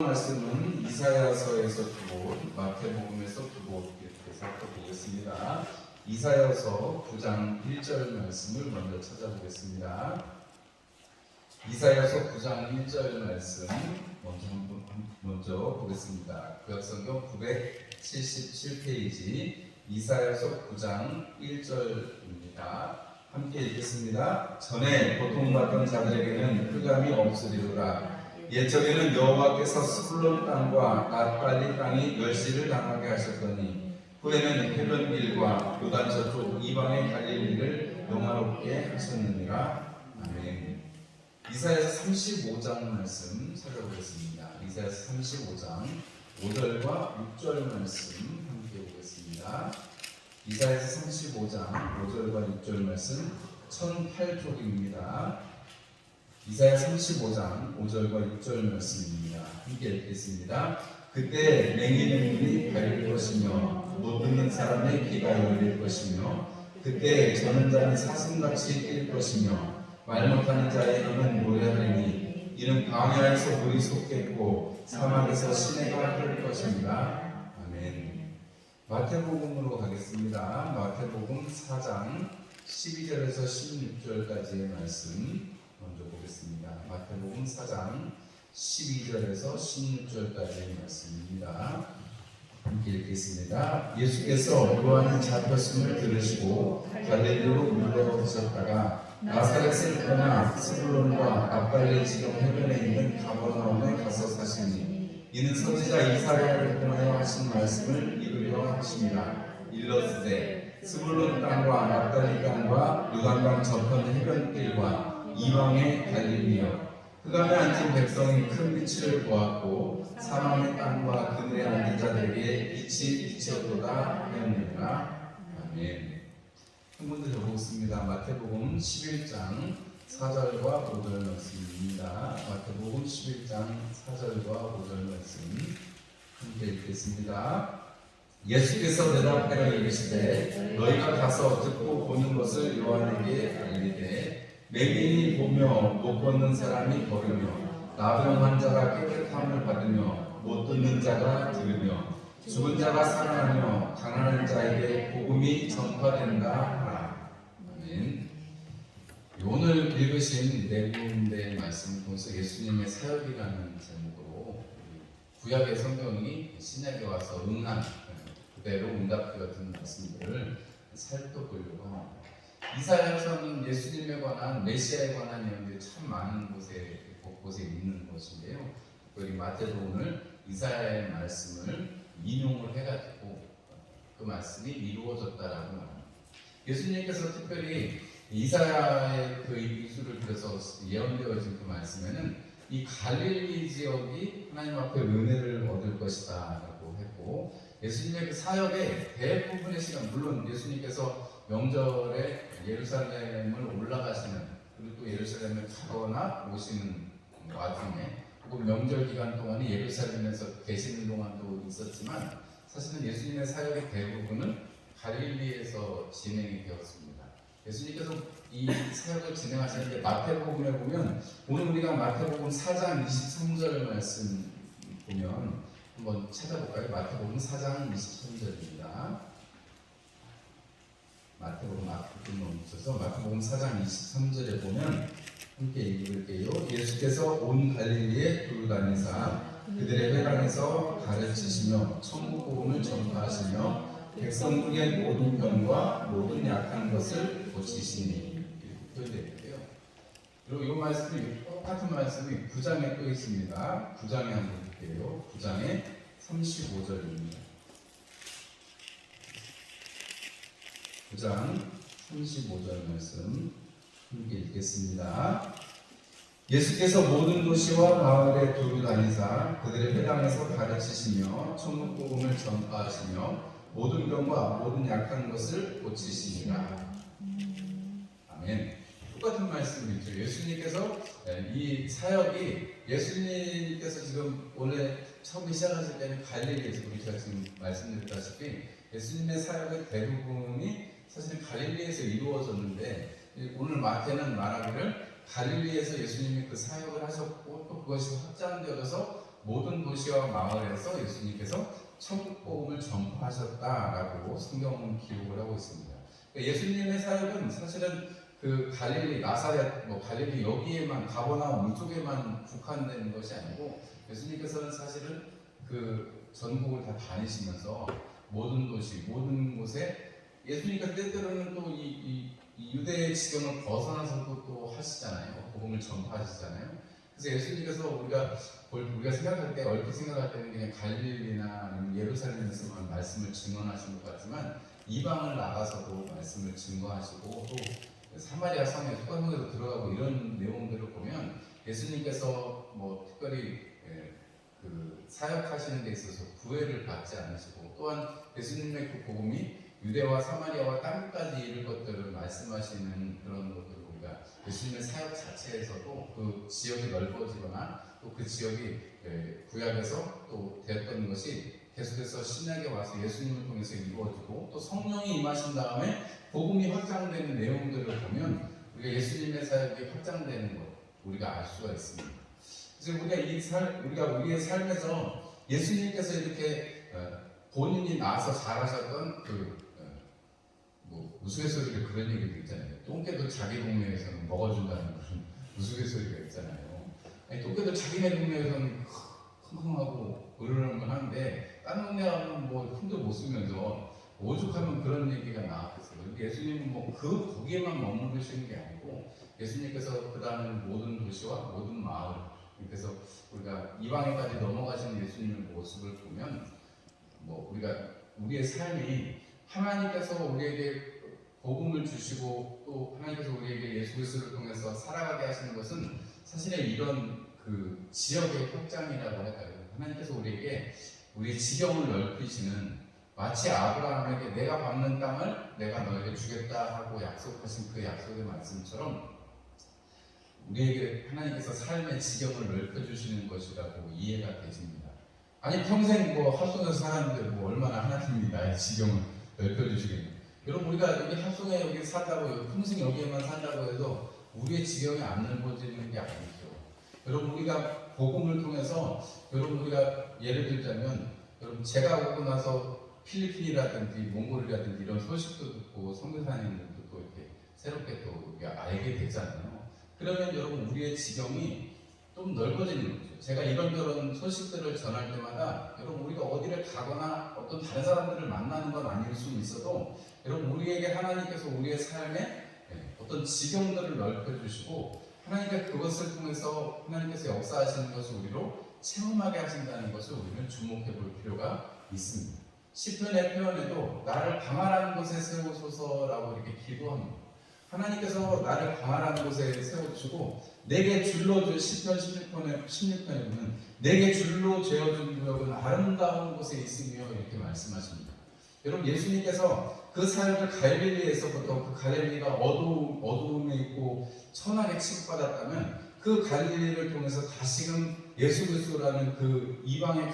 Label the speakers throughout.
Speaker 1: 말씀은 이사야서에서 두 곳, 마태복음에서 두 곳 이렇게 살펴보겠습니다. 이사야서 9장 1절 말씀을 먼저 찾아보겠습니다. 이사야서 9장 1절 말씀 먼저 보겠습니다. 구약성경 977페이지 이사야서 9장 1절입니다. 함께 읽겠습니다. 전에 고통받던 자들에게는 흑암이 없으리로라. 옛적에는 여호와께서 스불론 땅과 납달리 땅이 멸시를 당하게 하셨더니 후에는 해변길과 요단 저쪽 이방의 갈릴리를 영화롭게 하셨느니라. 아멘. 이사야서 35장 말씀 살펴보겠습니다. 이사야서 35장 5절과 6절 말씀 함께 보겠습니다. 이사야서 35장 5절과 6절 말씀 1008쪽입니다. 이사야 35장 5절과 6절 말씀입니다. 함께 읽겠습니다. 그때 맹인의 눈이 밝을 것이며 못 듣는 사람의 귀가 열릴 것이며 그때 저는 자는 사슴같이 뛸 것이며 말 못하는 자의 입은 노래하리니 이는 광야에서 물이 솟겠고 사막에서 시내가 흐를 것입니다. 아멘. 마태복음으로 가겠습니다. 마태복음 4장 12절에서 16절까지의 말씀 먼저 보겠습니다. 마태복음 4장 12절에서 16절까지의 말씀입니다. 함께 읽겠습니다. 예수께서 요한이 잡혔음을 들으시고 갈릴리로 물러가셨다가 나사렛을 떠나 스불론과 납달리 지경 해변에 있는 가버나움에 가서 사시니 이는 선지자 이사야를 통하여 하신 말씀을 이루려 하심이라. 일러스되 스불론 땅과 납달리 땅과 요단강 저편 해변길과 이방의 갈릴리여 흑암에 앉은 백성이 큰 빛을 보았고 사망의 땅과 그들의 앉은 자들에게 빛이 비쳤도다 하였느니라. 아멘. 한 번 더 적어보겠습니다. 마태복음 11장 4절과 5절 말씀입니다. 마태복음 11장 4절과 5절 말씀 함께 읽겠습니다. 예수께서 대답하여 이르시되 너희가 가서 듣고 보는 것을 요한에게 알리되 맹인이 보며 못 걷는 사람이 걸으며 나병 환자가 깨끗함을 받으며 못 듣는 자가 들으며 죽은 자가 살아나며 가난한 자에게 복음이 전파된다 하라. 아멘. 오늘 읽으신 네 군데의 말씀을 통해서 예수님의 사역이라는 제목으로 구약의 성경이 신약에 와서 응한 그대로 응답 같은 말씀들을 살펴보려고 합니다. 이사야서는 예수님에 관한 메시아에 관한 내용들이 참 많은 곳에 있는 것인데요. 특별히 마태복음을 이사야의 말씀을 인용을 해가지고 그 말씀이 이루어졌다라고 말합니다. 예수님께서 특별히 이사야의 그 이수를 들어서 예언되어진 그 말씀에는 이 갈릴리 지역이 하나님 앞에 은혜를 얻을 것이다라고 했고 예수님의 그 사역의 대부분의 시간, 물론 예수님께서 명절에 예루살렘을 올라가시는 그리고 또 예루살렘을 가거나 오시는 와중에 혹은 명절 기간 동안에 예루살렘에서 계시는 동안도 있었지만 사실은 예수님의 사역의 대부분은 갈릴리에서 진행이 되었습니다. 예수님께서 이 사역을 진행하시는데 마태복음에 보면 오늘 우리가 마태복음 4장 23절 말씀 보면 한번 찾아볼까요? 마태복음 4장 23절입니다. 마태복음 앞부분 멈춰서 마태복음 4장 23절에 보면 함께 읽을게요. 예수께서 온 갈릴리에 두루다니사 그들의 회당에서 가르치시며 천국 복음을 전파하시며 백성중의 모든 병과 모든 약한 것을 고치시니 표현되는데요. 그리고 이 말씀이 똑같은 말씀이 9장에 또 있습니다. 9장에 한번 볼게요. 9장에 35절입니다. 9장 35절 말씀 함께 읽겠습니다. 예수께서 모든 도시와 마을에 두루 다니사 그들의 회당에서 가르치시며 천국 복음을 전파하시며 모든 병과 모든 약한 것을 고치시니라. 아멘. 똑같은 말씀이죠. 예수님께서 이 사역이 예수님께서 지금 원래 처음에 시작하실 때는 갈릴리에서 우리 제가 지금 말씀드렸다시피 예수님의 사역의 대부분이 사실 갈릴리에서 이루어졌는데 오늘 마태는 말하기를 갈릴리에서 예수님이 그 사역을 하셨고 또 그것이 확장되어져서 모든 도시와 마을에서 예수님께서 천국 복음을 전파하셨다라고 성경은 기록을 하고 있습니다. 그러니까 예수님의 사역은 사실은 그 갈릴리 나사렛 갈릴리 여기에만 가버나움 이쪽에만 국한된 것이 아니고 예수님께서는 사실은 그 전국을 다 다니시면서 모든 도시 모든 곳에 예수님께서 때때로는 또 이 유대의 지경을 벗어나서도 또 하시잖아요. 복음을 전파하시잖아요. 그래서 예수님께서 우리가 생각할 때 얼핏 생각할 때는 그냥 갈릴리나 아니면 예루살렘에서만 말씀을 증언하신 것 같지만 이방을 나가서도 말씀을 증거하시고 또 사마리아 성에 소가성에도 들어가고 이런 내용들을 보면 예수님께서 특별히 그 사역하시는 데 있어서 구애를 받지 않으시고 또한 예수님의 그 복음이 유대와 사마리아와 땅까지 이를 것들을 말씀하시는 그런 것들을 우리가 예수님의 사역 자체에서도 그 지역이 넓어지거나 또 그 지역이 구약에서 또 되었던 것이 계속해서 신약에 와서 예수님을 통해서 이루어지고 또 성령이 임하신 다음에 복음이 확장되는 내용들을 보면 우리가 예수님의 사역이 확장되는 것 우리가 알 수가 있습니다. 그래서 우리가 우리의 삶에서 예수님께서 이렇게 본인이 나와서 잘하셨던 우스갯소리로 그런 얘기도 있잖아요. 똥개도 자기 동네에서는 먹어준다는 그런 우스갯소리가 있잖아요. 아니, 똥개도 자기네 동네에서는 흥흥하고 으르렁을 하는데 다른 동네 가면 힘도 못 쓰면서 오죽하면 그런 얘기가 나왔겠어요. 예수님은 거기에만 머무르시는 게 아니고 예수님께서 그 다음에 모든 도시와 모든 마을 그래서 우리가 이방에까지 넘어가시는 예수님의 모습을 보면 우리의 삶이 하나님께서 우리에게 복음을 주시고 또 하나님께서 우리에게 예수 그리스도를 통해서 살아가게 하시는 것은 사실은 이런 그 지역의 확장이라고 할까요? 하나님께서 우리에게 우리 지경을 넓히시는 마치 아브라함에게 내가 밟는 땅을 내가 너에게 주겠다 하고 약속하신 그 약속의 말씀처럼 우리에게 하나님께서 삶의 지경을 넓혀주시는 것이라고 이해가 되십니다. 아니 평생 합성에서 살았는데 얼마나 하나님이 나의 지경을 넓혀주시겠냐. 여러분 우리가 여기 합성에 여기 산다고 평생 여기에만 산다고 해서 우리의 지경이 안 넓어지는 게 아니죠. 여러분 우리가 복음을 통해서 여러분 우리가 예를 들자면 여러분 제가 오고 나서 필리핀이라든지 몽골이라든지 이런 소식도 듣고 선교사님들도 또 이렇게 새롭게 또 우리가 알게 되잖아요. 그러면 여러분 우리의 지경이 좀 넓어지는 거죠. 제가 이런저런 소식들을 전할 때마다 여러분 우리가 어디를 가거나 어떤 다른 사람들을 만나는 건 아닐 수는 있어도 여러분 우리에게 하나님께서 우리의 삶에 어떤 지경들을 넓혀주시고 하나님께서 그것을 통해서 하나님께서 역사하시는 것을 우리로 체험하게 하신다는 것을 우리는 주목해 볼 필요가 있습니다. 시편의 표현에도 나를 광활한 곳에 세우소서라고 이렇게 기도합니다. 하나님께서 나를 광활한 곳에 세워주시고 내게 줄로준 시편 16편에 보면 내게 줄로 재어준 구역은 아름다운 곳에 있으며 이렇게 말씀하십니다. 여러분 예수님께서 그 사역을 갈릴리에서부터 그 갈릴리가 어두움에 있고 천하게 취급받았다면 그 갈릴리를 통해서 다시금 예수 그리스도라는 그 이방의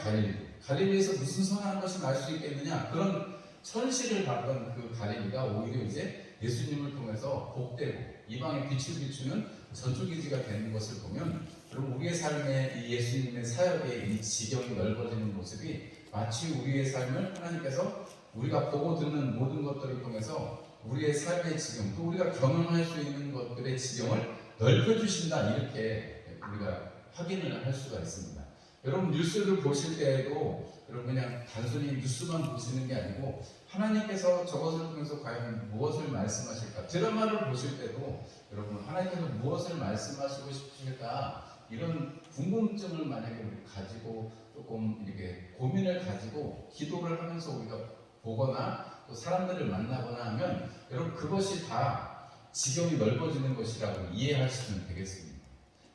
Speaker 1: 갈릴리에서 무슨 선한 것이 날 수 있겠느냐 그런 천시를 받던 그 갈릴리가 오히려 이제 예수님을 통해서 복되고 이방의 빛을 비추는 전초기지가 되는 것을 보면 여러분 우리의 삶에 이 예수님의 사역의 이 지경이 넓어지는 모습이 마치 우리의 삶을 하나님께서 우리가 보고 듣는 모든 것들을 통해서 우리의 삶의 지경 또 우리가 경험할 수 있는 것들의 지경을 넓혀주신다 이렇게 우리가 확인을 할 수가 있습니다. 여러분 뉴스를 보실 때에도 여러분 그냥 단순히 뉴스만 보시는 게 아니고 하나님께서 저것을 통해서 과연 무엇을 말씀하실까 드라마를 보실 때도 여러분 하나님께서 무엇을 말씀하시고 싶으실까 이런 궁금증을 만약에 우리 가지고 조금 이렇게 고민을 가지고 기도를 하면서 우리가 보거나 또 사람들을 만나거나 하면 여러분 그것이 다 지경이 넓어지는 것이라고 이해하시면 되겠습니다.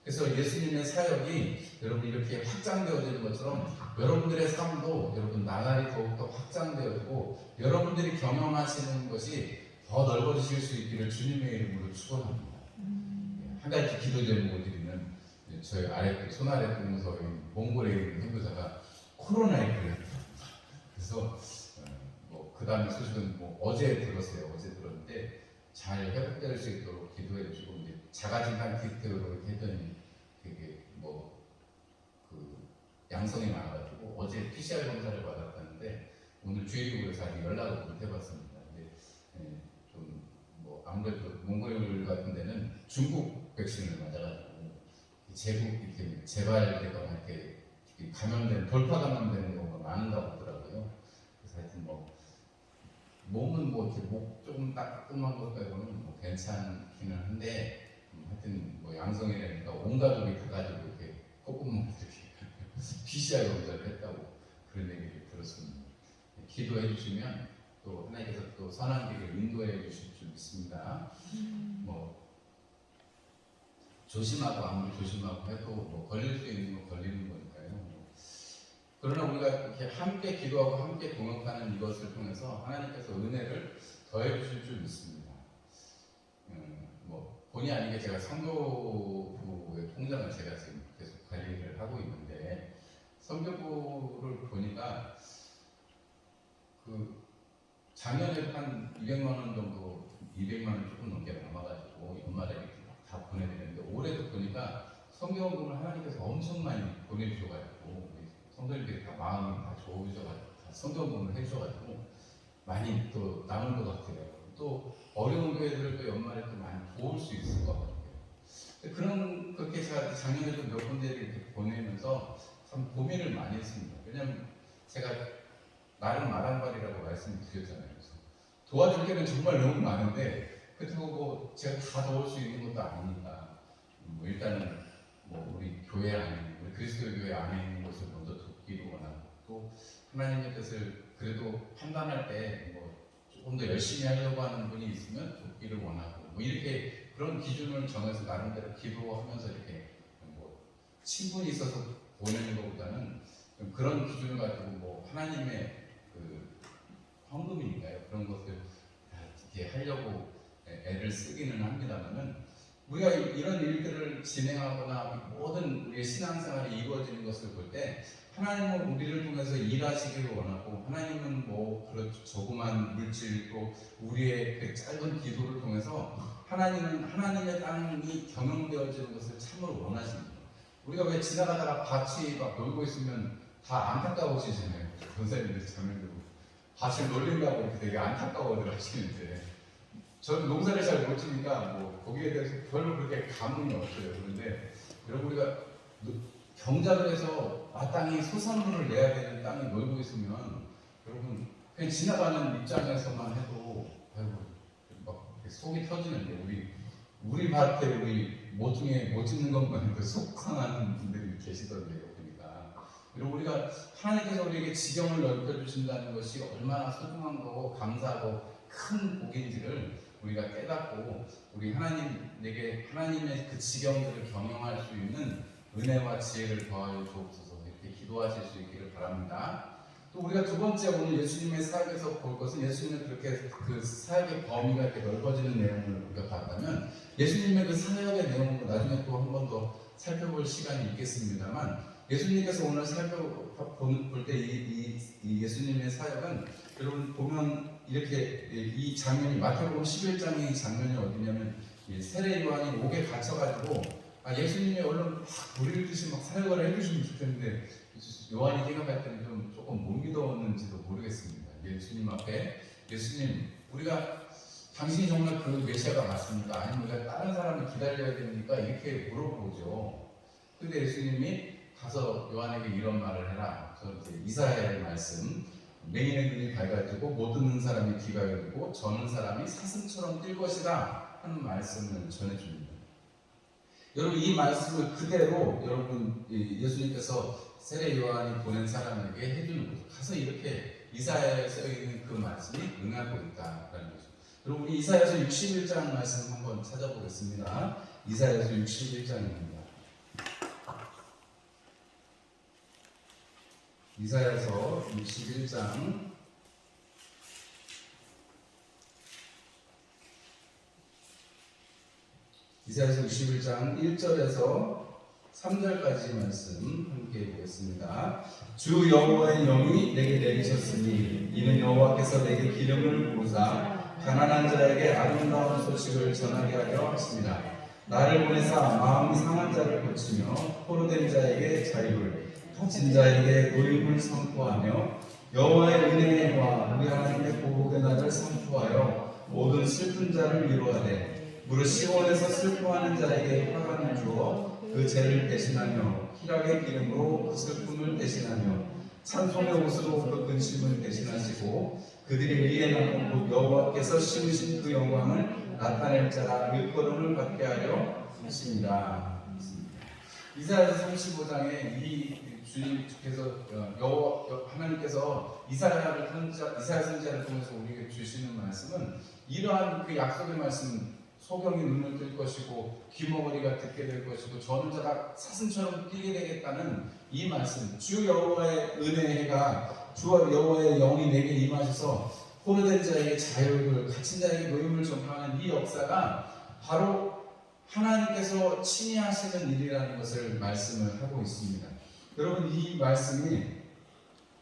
Speaker 1: 그래서 예수님의 사역이 여러분 이렇게 확장되어지는 것처럼 여러분들의 삶도 여러분 나날이 더욱더 확장되어지고 여러분들이 경험하시는 것이 더 넓어지실 수 있기를 주님의 이름으로 축원합니다. 한 가지 기도 제목을 드리는 저희 손아래 동서의 몽골에 있는 선교사가 코로나에 걸렸다. 그래서 그 다음에 소식은 어제 들었어요. 어제 들었는데 잘 회복될 수 있도록 기도해 주시고 이제 자가진단 키트로 이렇게 했더니 되게 양성이 많아가지고 어제 PCR 검사를 받았다는데 오늘 주의국에서 아직 연락을 못 해봤습니다. 근데 좀뭐 아무래도 몽골 같은 데는 중국 백신을 맞아가지고 제국 이렇게 재발되거나 이렇게 감염된 돌파 감염되는 경우가 많은다고 하더라고요. 그래서 하여튼 뭐 몸은 뭐 이렇게 목 조금 따끔한 것 빼고는 뭐 괜찮기는 한데 하여튼 뭐 양성이라니까 온 가족이 다 가지고 이렇게 콧구멍 이렇게 PCR 검사를 했다고 그런 얘기를 들었습니다. 기도해 주시면 또 하나님께서 또 선한 길을 인도해 주실 줄 믿습니다. 뭐 조심하고 아무리 조심하고 해도 뭐 걸릴 수 있는 거 걸리는 거니까요. 그러나 우리가 이렇게 함께 기도하고 함께 동역하는 이것을 통해서 하나님께서 은혜를 더해 주실 줄 믿습니다. 뭐 본의 아니게 제가 선교부의 통장을 제가 지금 계속 관리를 하고 있는데 선교부를 보니까 그 작년에 한 200만 원 정도, 200만 원 조금 넘게 남아가지고 연말에 다 보내드렸는데 올해도 보니까 성경을 하나님께서 엄청 많이 보내주셔가지고 성도님들이 다 마음이 다 좋으셔가지고 다 성경을 해주셔가지고 많이 또 남은 것 같아요. 또 어려운 교회들을 또 연말에 또 많이 도울 수 있을 것 같아요. 그렇게 제가 작년에도 몇 군데를 이렇게 보내면서 참 고민을 많이 했습니다. 왜냐면 제가 나름 마랑발이라고 말씀을 드렸잖아요. 그래서 도와줄 때는 정말 너무 많은데 그렇다고 뭐 제가 다 도울 수 있는 것도 아니니까 뭐 일단은 뭐 우리 교회 안에 우리 그리스도 교회 안에 있는 것을 먼저 돕기도 원하고 또 하나님의 뜻을 그래도 판단할 때 뭐 조금 더 열심히 하려고 하는 분이 있으면 돕기를 원하고 뭐 이렇게 그런 기준을 정해서 나름대로 기도하면서 이렇게 뭐 친분이 있어서 보내는 것보다는 그런 기준을 가지고 뭐 하나님의 그 헌금이니까요. 그런 것을 이렇게 하려고 애를 쓰기는 합니다만은 우리가 이런 일들을 진행하거나 모든 우리의 신앙생활이 이루어지는 것을 볼 때 하나님은 우리를 통해서 일하시기를 원하고 하나님은 뭐 그런 조그만 물질 또 우리의 그 짧은 기도를 통해서 하나님은 하나님의 땅이 경영되어지는 것을 참으로 원하십니다. 우리가 왜 지나가다가 밭이 막 놀고 있으면 다 안타까우시잖아요. 권사님들 자매들 밭을 놀린다고 이렇게 되게 안타까워들 하시는데 저는 농사를 잘 못 지니까 뭐 거기에 대해서 별로 그렇게 감흥이 없어요. 그런데 여러분 우리가 경작을 해서 마땅히 소산물을 내야 되는 땅에 놀고 있으면 여러분 그냥 지나가는 입장에서만 해도 아이고 막 속이 터지는데 우리 밭에 우리 모퉁이에 못 짓는 것만 해도 속상한 분들이 계시던데요. 그리고 우리가 하나님께서 우리에게 지경을 넓혀주신다는 것이 얼마나 소중한 거고 감사하고 큰 복인지를 우리가 깨닫고 우리 하나님에게 하나님의 그 지경들을 경영할 수 있는 은혜와 지혜를 더하여 주옵소서 이렇게 기도하실 수 있기를 바랍니다. 또 우리가 두 번째 오늘 예수님의 사역에서 볼 것은 예수님은 그렇게 그 사역의 범위가 이렇게 넓어지는 내용을 우리가 봤다면 예수님의 그 사역의 내용을 나중에 또 한 번 더 살펴볼 시간이 있겠습니다만 예수님께서 오늘 볼 때 이 예수님의 사역은 여러분 보면 이렇게 이 장면이 마태복음 11장의 장면이 어디냐면 세례 요한이 옥에 갇혀가지고 예수님이 얼른 막 우리를 듯이 막 사역을 해주시면 좋겠는데 요한이 생각할 때는 좀 조금 못 믿었는지도 모르겠습니다. 예수님 앞에 예수님 우리가 당신이 정말 그 메시아가 맞습니까? 아니면 우리가 다른 사람을 기다려야 됩니까? 이렇게 물어보죠. 근데 예수님이 가서 요한에게 이런 말을 해라. 저 이제 이사야의 말씀. 맹인의 눈이 밝아지고 못 듣는 사람이 귀가 열리고 저는 사람이 사슴처럼 뛸 것이다 하는 말씀을 전해줍니다. 여러분 이 말씀을 그대로 여러분 예수님께서 세례 요한이 보낸 사람에게 해주는 거죠. 가서 이렇게 이사야에 써 있는 그 말씀이 응하고 있다라는 거죠. 여러분 우리 이사야서 61장 말씀 한번 찾아보겠습니다. 이사야서 61장입니다. 이사야서 61장 이사야서 61장 1절에서 3절까지 말씀 함께 보겠습니다. 주 여호와의 영이 내게 내리셨으니 이는 여호와께서 내게 기름을 부으사 가난한 자에게 아름다운 소식을 전하게 하려 하십니다. 나를 보내사 마음이 상한 자를 고치며 포로된 자에게 자유를 진 자에게 노임을 선포하며 여호와의 은혜와 우리 하나님의 보복의 날을 선포하여 모든 슬픈 자를 위로하되 무릇 시온에서 슬퍼하는 자에게 화관을 주어 그 죄를 대신하며 희락의 기름으로 그 슬픔을 대신하며 찬송의 옷으로 그 근심을 대신하시고 그들이 의에 나온 곧 여호와께서 심으신 그 영광을 나타낼 자라 일컬음을 받게 하려 하십니다. 이사야서 35장에 이 주님께서 하나님께서 이사야 선지자를 통해서 우리에게 주시는 말씀은 이러한 그 약속의 말씀, 소경이 눈을 뜰 것이고 귀머거리가 듣게 될 것이고 저는 자가 사슴처럼 뛰게 되겠다는 이 말씀, 주 여호와의 은혜가 주 여호와의 영이 내게 임하셔서 포로된 자에게 자유를, 갇힌 자에게 노임을 전파하는 이 역사가 바로 하나님께서 친히 하시는 일이라는 것을 말씀을 하고 있습니다. 여러분, 이 말씀이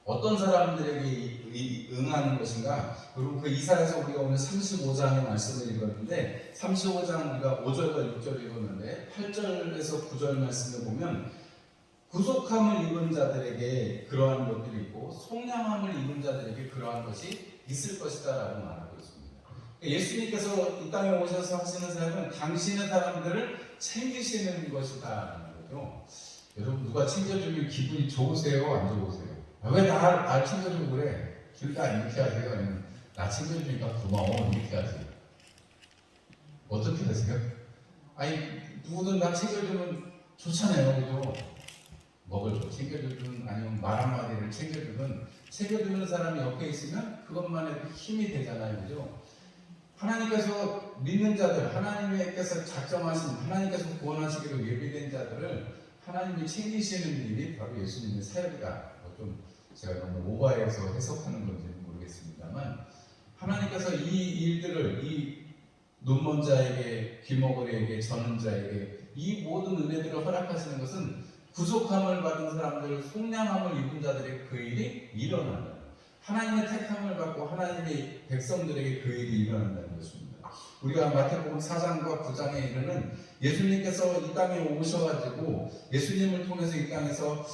Speaker 1: 어떤 사람들에게 응하는 것인가? 그리고 그 이사야서 우리가 오늘 35장의 말씀을 읽었는데 35장 우리가 5절과 6절 읽었는데 8절에서 9절 말씀을 보면 구속함을 입은 자들에게 그러한 것들이 있고 속량함을 입은 자들에게 그러한 것이 있을 것이다 라고 말하고 있습니다. 예수님께서 이 땅에 오셔서 하시는 사역은 당신의 사람들을 챙기시는 것이다 라는 거죠. 여러분, 누가 챙겨주면 기분이 좋으세요? 안 좋으세요? 왜 날 챙겨주고 그래? 길다 이렇게 하세요? 아니면 나 챙겨주니까 고마워 이렇게 하세요? 어떻게 하세요? 아니, 누구든 나 챙겨주면 좋잖아요, 그죠? 먹을 거 챙겨주든 아니면 말 한마디를 챙겨주는 사람이 옆에 있으면 그것만 해도 힘이 되잖아요, 그죠? 하나님께서 믿는 자들, 하나님께서 작정하신, 하나님께서 구원하시기로 예비된 자들을 하나님이 챙기시는 일이 바로 예수님의 사역이다. 좀 제가 너무 오버해서 해석하는 건지는 모르겠습니다만 하나님께서 이 일들을 이 눈먼 자에게, 귀머거리에게, 저는 자에게 이 모든 은혜들을 허락하시는 것은 구속함을 받은 사람들, 속량함을 입은 자들의 그 일이 일어난다. 하나님의 택함을 받고 하나님의 백성들에게 그 일이 일어난다는 것입니다. 우리가 마태복음 4장과 9장에 이르는 예수님께서 이 땅에 오셔가지고 예수님을 통해서 이 땅에서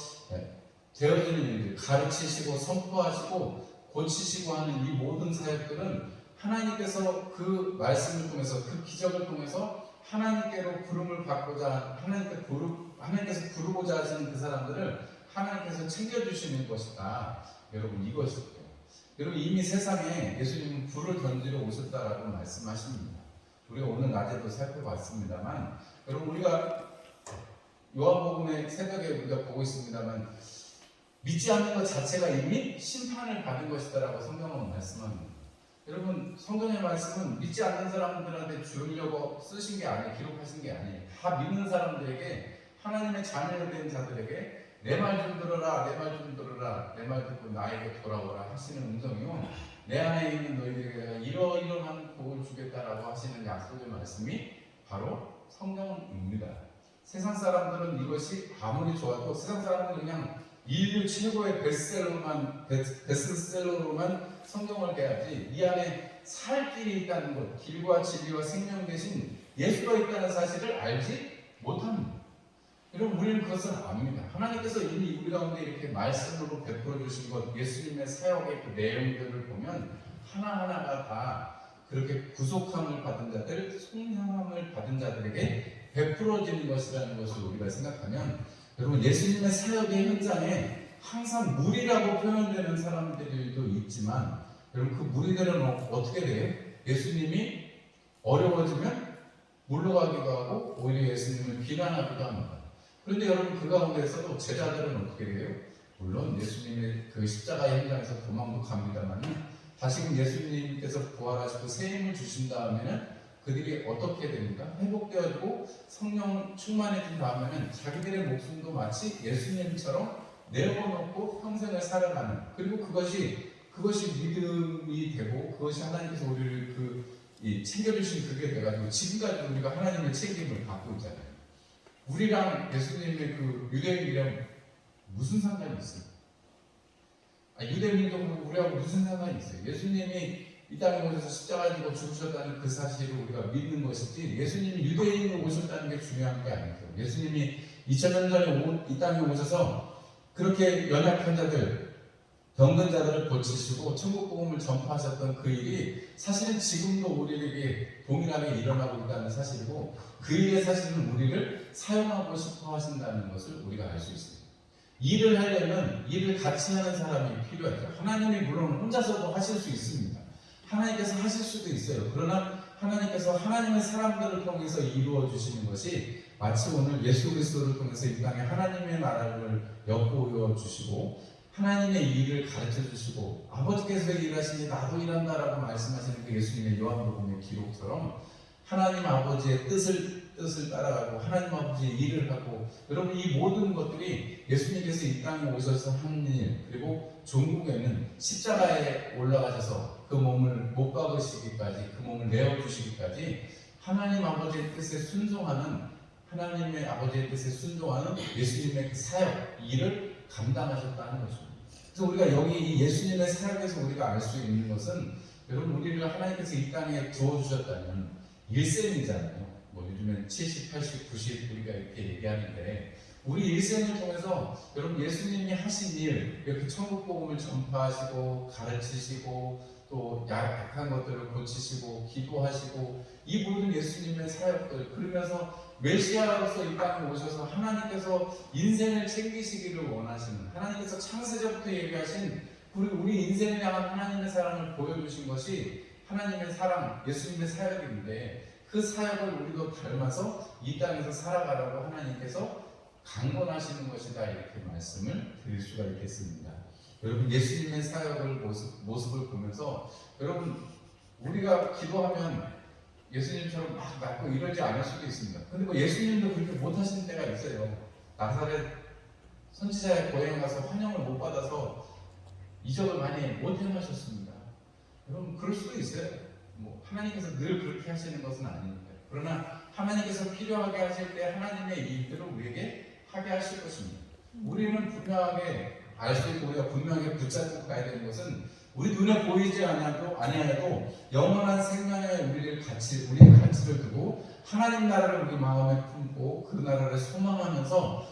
Speaker 1: 되어지는 일들, 가르치시고 선포하시고 고치시고 하는 이 모든 사역들은 하나님께서 그 말씀을 통해서 그 기적을 통해서 하나님께로 부름을 받고자 하나님께서 부르고자 하시는 그 사람들을 하나님께서 챙겨주시는 것이다. 여러분, 이것이죠. 여러분, 이미 세상에 예수님은 불을 던지러 오셨다라고 말씀하십니다. 우리가 오늘 낮에도 살펴봤습니다만, 여러분, 우리가 요한복음의 새벽에 우리가 보고 있습니다만 믿지 않는 것 자체가 이미 심판을 받은 것이다라고 성경은 말씀합니다. 여러분, 성경의 말씀은 믿지 않는 사람들한테 주려고 쓰신 게 아니에요. 기록하신 게 아니에요. 다 믿는 사람들에게, 하나님의 자녀가 된 자들에게 내 말 좀 들어라, 내 말 좀 들어라, 내 말 듣고 나에게 돌아오라 하시는 음성이요, 내 안에 있는 너희들에게 내가 이러이러한 복을 주겠다라고 하시는 약속의 말씀이 바로 성경입니다. 세상 사람들은 이것이 아무리 좋아도 세상 사람들은 그냥 인류 최고의 베스트셀러로만 성경을 대하지 이 안에 살 길이 있다는 것, 길과 진리와 생명 대신 예수가 있다는 사실을 알지 못합니다. 여러분, 우리는 그것을 압니다. 하나님께서 이미 우리 가운데 이렇게 말씀으로 베풀어 주신 것, 예수님의 사역의 그 내용들을 보면 하나하나가 다 그렇게 구속함을 받은 자들, 속량함을 받은 자들에게 베풀어지는 것이라는 것을 우리가 생각하면, 여러분, 예수님의 사역의 현장에 항상 무리라고 표현되는 사람들도 있지만, 여러분, 그 무리들은 어떻게 돼요? 예수님이 어려워지면 물러가기도 하고 오히려 예수님을 비난하기도 합니다. 그런데 여러분, 그 가운데서도 제자들은 어떻게 돼요? 물론 예수님의 그 십자가의 현장에서 도망도 갑니다만 다시금 예수님께서 부활하시고 새 힘을 주신 다음에는 그들이 어떻게 됩니까? 회복되어지고 성령 충만해진 다음에는 자기들의 목숨도 마치 예수님처럼 내어놓고 평생을 살아가는, 그리고 그것이 믿음이 되고 그것이 하나님께서 우리를 챙겨주신 그게 돼가지고 지금까지 우리가 하나님의 책임을 받고 있잖아요. 우리랑 예수님의 그 유대인이랑 무슨 상관이 있어요? 유대민족으로 우리하고 무슨 상관이 있어요? 예수님이 이 땅에 오셔서 십자가에 지고 죽으셨다는 그 사실을 우리가 믿는 것이지, 예수님이 유대인으로 오셨다는 게 중요한 게 아니죠. 예수님이 2000년 전에 이 땅에 오셔서 그렇게 연약한 자들, 병든 자들을 고치시고 천국 복음을 전파하셨던 그 일이 사실은 지금도 우리에게 동일하게 일어나고 있다는 사실이고, 그 일에 사실은 우리를 사용하고 싶어 하신다는 것을 우리가 알 수 있습니다. 일을 하려면 일을 같이 하는 사람이 필요하죠. 하나님이 물론 혼자서도 하실 수 있습니다. 하나님께서 하실 수도 있어요. 그러나 하나님께서 하나님의 사람들을 통해서 이루어 주시는 것이 마치 오늘 예수 그리스도를 통해서 이 땅에 하나님의 나라를 엿보여 주시고 하나님의 일을 가르쳐 주시고 아버지께서 일하시니 나도 일한다라고 말씀하시는 그 예수님의 요한복음의 기록처럼 하나님 아버지의 뜻을 따라가고 하나님 아버지의 일을 하고, 여러분 이 모든 것들이 예수님께서 이 땅에 오셔서 한 일, 그리고 종국에는 십자가에 올라가셔서 그 몸을 못 박으시기까지, 그 몸을 내어주시기까지 하나님 아버지의 뜻에 순종하는, 하나님의 아버지의 뜻에 순종하는 예수님의 그 사역, 일을 감당하셨다는 것입니다. 그래서 우리가 여기 이 예수님의 사역에서 우리가 알 수 있는 것은, 여러분 우리를 하나님께서 이 땅에 두어주셨다면 일생이잖아요. 뭐 요즘엔 70, 80, 90 우리가 이렇게 얘기하는데, 우리 일생을 통해서 여러분 예수님이 하신 일, 이렇게 천국 복음을 전파하시고 가르치시고 또 약한 것들을 고치시고 기도하시고 이 모든 예수님의 사역들, 그러면서 메시아로서 이 땅에 오셔서 하나님께서 인생을 챙기시기를 원하시는, 하나님께서 창세전부터 얘기하신 우리 인생을 향한 하나님의 사랑을 보여주신 것이 하나님의 사랑, 예수님의 사역인데, 그 사역을 우리도 닮아서 이 땅에서 살아가라고 하나님께서 강권하시는 것이다, 이렇게 말씀을 드릴 수가 있겠습니다. 여러분 예수님의 사역을 모습을 보면서, 여러분 우리가 기도하면 예수님처럼 막 낫고 이러지 않을 수도 있습니다. 근데 뭐 예수님도 그렇게 못하시는 때가 있어요. 나사렛 선지자의 고향에 가서 환영을 못 받아서 이적을 많이 못 행하셨습니다. 여러분 그럴 수도 있어요. 뭐 하나님께서 늘 그렇게 하시는 것은 아니니까. 그러나 하나님께서 필요하게 하실 때 하나님의 일들을 우리에게 하게 하실 것입니다. 우리는 분명하게 알 수 있고 우리가 분명하게 붙잡고 가야 되는 것은, 우리 눈에 보이지 아니하여도 영원한 생명의 우리의 가치를 두고 하나님 나라를 우리 마음에 품고 그 나라를 소망하면서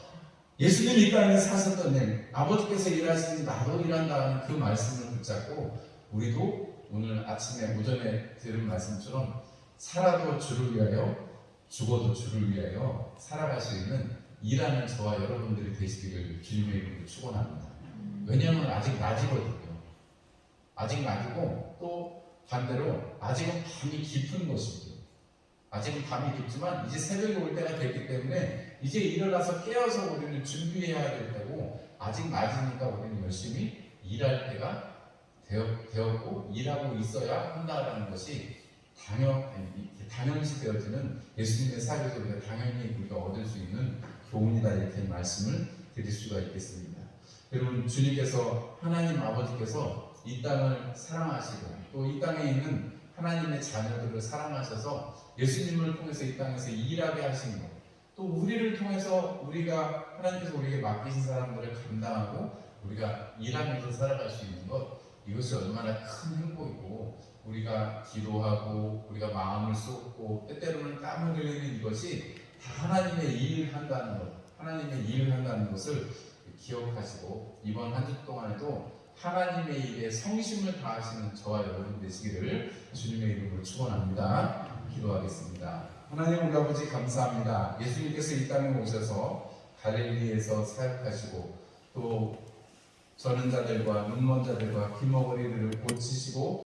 Speaker 1: 예수님 이 땅에 사셨던 일, 아버지께서 일하시니 나도 일한다 하는 그 말씀을 붙잡고, 우리도 오늘 아침에 오전에 들은 말씀처럼 살아도 주를 위하여 죽어도 주를 위하여 살아갈 수 있는 일하는 저와 여러분들이 되시기를 주님의 이름으로 축원합니다. 왜냐하면 아직 낮이거든요. 아직 낮이고 또 반대로 아직은 밤이 깊은 것이고, 아직은 밤이 깊지만 이제 새벽이 올 때가 됐기 때문에 이제 일어나서 깨어서 우리는 준비해야 될 때고, 아직 낮이니까 우리는 열심히 일할 때가 되었고 일하고 있어야 한다라는 것이 당연시 되어지는 예수님의 사역에서 우리가 당연히 우리가 얻을 수 있는 교훈이다, 이렇게 말씀을 드릴 수가 있겠습니다. 여러분 주님께서, 하나님 아버지께서 이 땅을 사랑하시고 또 이 땅에 있는 하나님의 자녀들을 사랑하셔서 예수님을 통해서 이 땅에서 일하게 하신 것, 또 우리를 통해서 우리가 하나님께서 우리에게 맡기신 사람들을 감당하고 우리가 일하면서 살아갈 수 있는 것, 이것이 얼마나 큰 행복이고, 우리가 기도하고 우리가 마음을 쏟고 때때로는 땀을 흘리는 이것이 다 하나님의 일을 한다는 것, 하나님의 일을 한다는 것을 기억하시고 이번 한 주 동안에도 하나님의 일에 성심을 다하시는 저와 여러분 되시기를 주님의 이름으로 축원합니다. 기도하겠습니다. 하나님 우리 아버지 감사합니다. 예수님께서 이 땅에 오셔서 갈릴리에서 사역하시고 또 저는 자들과 눈먼 자들과 귀머거리들을 고치시고